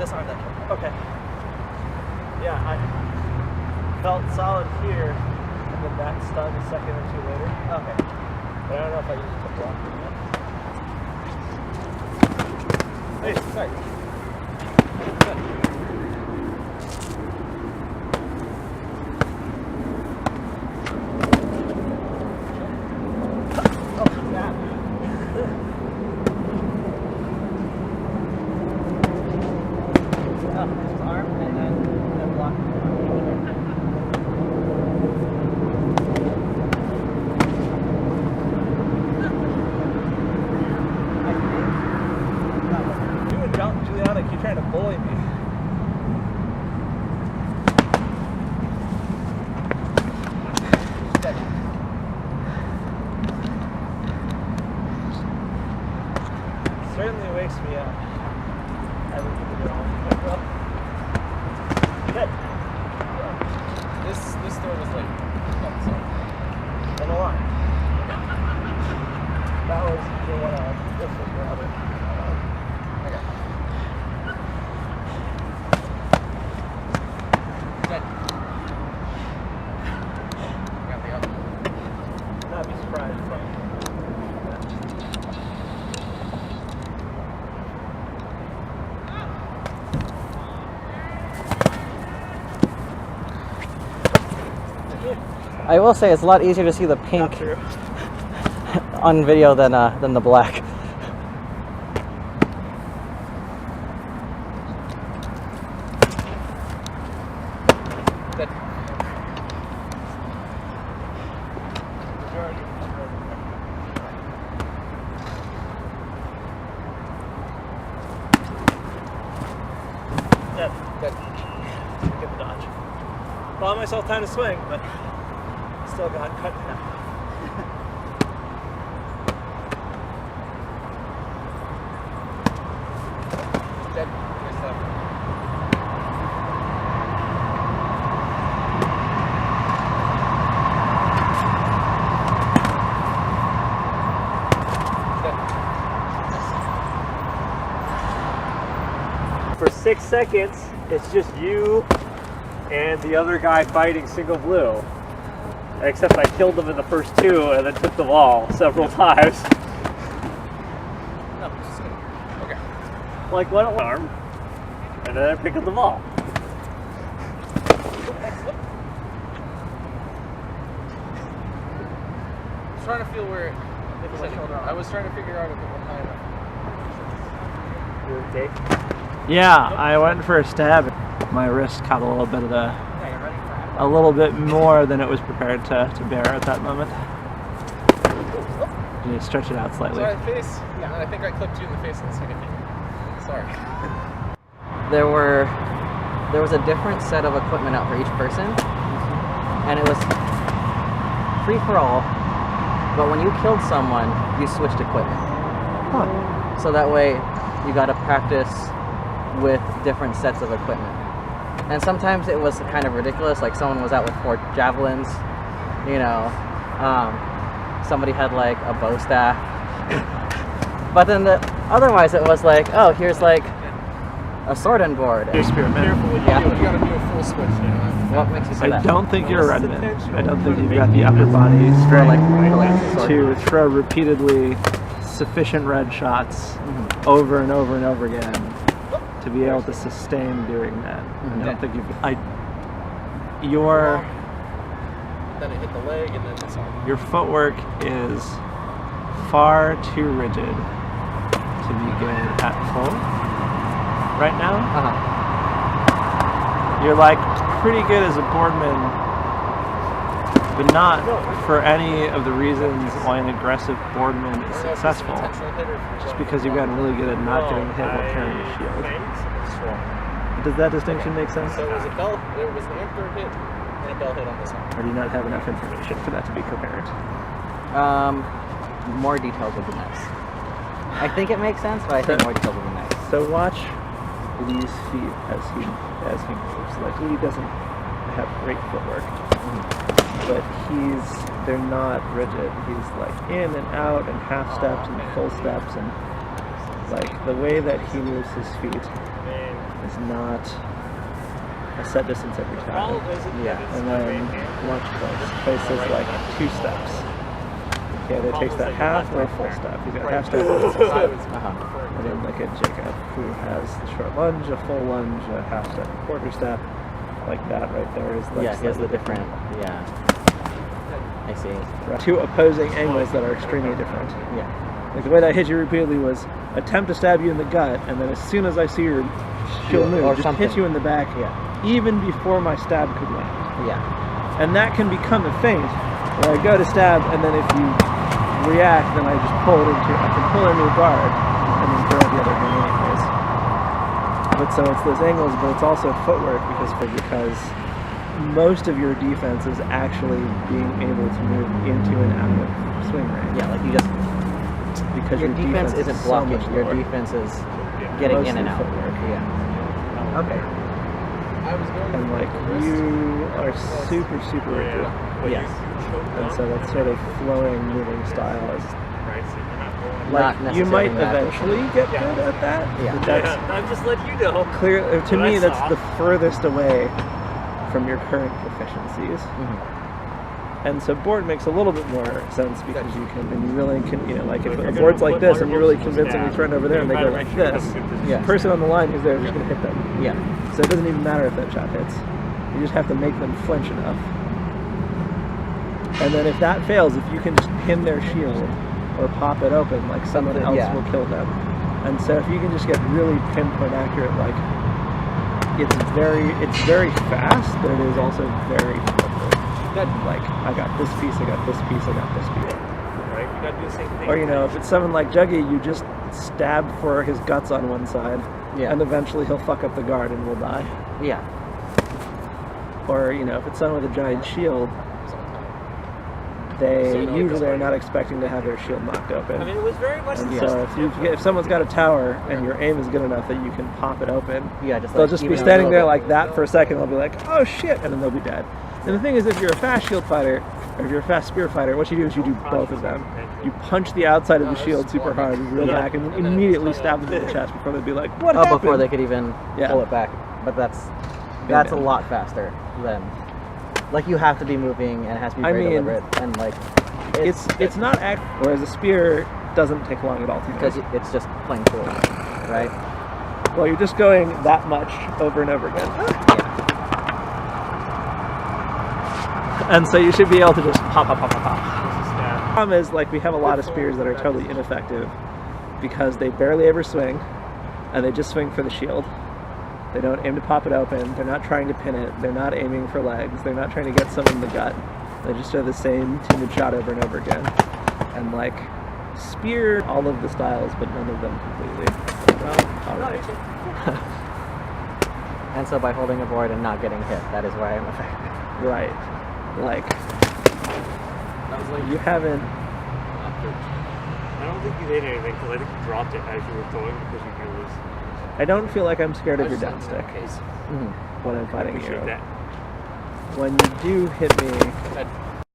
this arm then. Okay. Yeah, I felt solid here, and then that stung a second or two later. Okay. But I don't know if I used it to block it yet. Hey, sorry. Good. Juliana, keep trying to bully me. Certainly wakes me up. Having people get on. Good. This throw was late. And a lot. That was the one this was the other. Okay. Good. Got the up. Not be surprised, but I will say it's a lot easier to see the pink on video than the black. Good. Good. Good. Get the dodge. Allowed myself time to swing, but still got cut in half. Good. Nice stuff. For 6 seconds, it's just you and the other guy fighting single blue. Except I killed them in the first 2 and then took them all several times. No, just good. Okay. Like one arm, and then I pick up the ball. I was trying to feel where it was like, I was trying to figure out if it went high enough. You okay? Yeah, I went for a stab. My wrist caught a little bit of the, Yeah, you're ready for it. a little bit more than it was prepared to bear at that moment. And you stretch it out slightly. Sorry, the face. Yeah, and I think I clipped you in the face in the second hit. Sorry. There was a different set of equipment out for each person, and it was free for all. But when you killed someone, you switched equipment. Huh. So that way, you got to practice with different sets of equipment. And sometimes it was kind of ridiculous, like someone was out with 4 javelins, you know, somebody had like a bow staff. But then otherwise it was like, oh, here's like a sword and board. You're spearman. Careful what you Yeah. do. You gotta do a full switch, you know. What makes you say I that? don't think you're a What's the redman. tension? I don't think you've got the upper body For strength like sword. to throw repeatedly sufficient red shots over and over and over again to be able to sustain doing that. I don't think you've. Your Then it hit the leg and then this arm. your footwork is far too rigid to be good at full right now. You're like pretty good as a boardman, but not for any of the reasons why an aggressive boardman is successful. Just because you've gotten really good at not getting hit while carrying a shield. Does that distinction make sense? So it was a bell, it was the emperor hit and a bell hit on this arm. Or do you not have enough information for that to be coherent? More details would be nice. I think it makes sense, but I think more details would be nice. So watch Lee's feet as he moves. Like Lee doesn't have great footwork, but they're not rigid. He's like in and out and half steps and full steps, and like the way that he moves his feet is not a set distance every time. Yeah. And then launch place is like 2 steps. Okay, that takes that half or a full step. You got half step and a full step. And then like a Jacob who has the short lunge, a full lunge, a half step, a quarter step, like that right there is like He has the different. Yeah. I see. 2 opposing angles that are extremely different. Yeah. Like the way that I hit you repeatedly was attempt to stab you in the gut, and then as soon as I see your shield move, Or just something. hit you in the back, Yeah. even before my stab could land. Yeah. And that can become a feint, where I go to stab, and then if you react, then I just pull it into, I can pull into a guard, and then throw the other hand anyways. But so it's those angles, but it's also footwork, because most of your defense is actually being able to move into and out of swing range. Yeah, like you just Because your defense isn't is blocking. so much Your lower. defense is getting in and Mostly out. footwork. Yeah. Okay. I was going And like wrist. you are super rigid. Yes. And so that sort of flowing, moving style is Not like you might necessarily eventually get good at that. Yeah. But that's I'm just letting you know. clear to What me. I That's saw. the furthest away from your current proficiencies. Mm-hmm. And so board makes a little bit more sense because you can, and you really can, you know, like if a board's like this and you're really convincingly thrown over there and they go like this, Yeah. the person on the line who's there is just going to hit them. Yeah. So it doesn't even matter if that shot hits. You just have to make them flinch enough. And then if that fails, if you can just pin their shield or pop it open, like someone Something, else yeah. will kill them. And so if you can just get really pinpoint accurate, like it's very fast, but it is also very good. Like I got this piece, I got this piece, I got this piece. Right? You gotta do the same thing. Or you know, if it's someone like Juggy, you just stab for his guts on one side, Yeah. and eventually he'll fuck up the guard and will die. Yeah. Or you know, if it's someone with a giant shield, they usually are not expecting to have their shield knocked open. I mean, it was very much And the so if someone's got a tower and your aim is good enough that you can pop it open, Yeah. Just they'll like just be even a standing there little like that for a second. They'll be like, "Oh shit," and then they'll be dead. And the thing is, if you're a fast shield fighter or if you're a fast spear fighter, what you do is you do both of them. You punch the outside of the shield super hard, reel back, and immediately stab them in the chest before they'd be like, "What bit. happened?" Before they could even Yeah. pull it back. But that's a lot faster than. Like you have to be moving and it has to be I very mean, deliberate and like It's not whereas a spear doesn't take long at all to because use. it's just plain cool, right? Well, you're just going that much over and over again. And so you should be able to just pop. The problem is, like, we have a lot of spears that are totally ineffective because they barely ever swing, and they just swing for the shield. They don't aim to pop it open, they're not trying to pin it, they're not aiming for legs, they're not trying to get someone in the gut. They just do the same timid shot over and over again. And, like, spear all of the styles, but none of them completely. Well, alright. And so by holding a board and not getting hit, that is why I'm effective. Right. Like, That was like you haven't... I don't think you did anything because I think you dropped it as you were going because you knew it was. I don't feel like I'm scared of your down stick Mm-hmm. when I'm fighting you. Appreciate that. When you do hit me,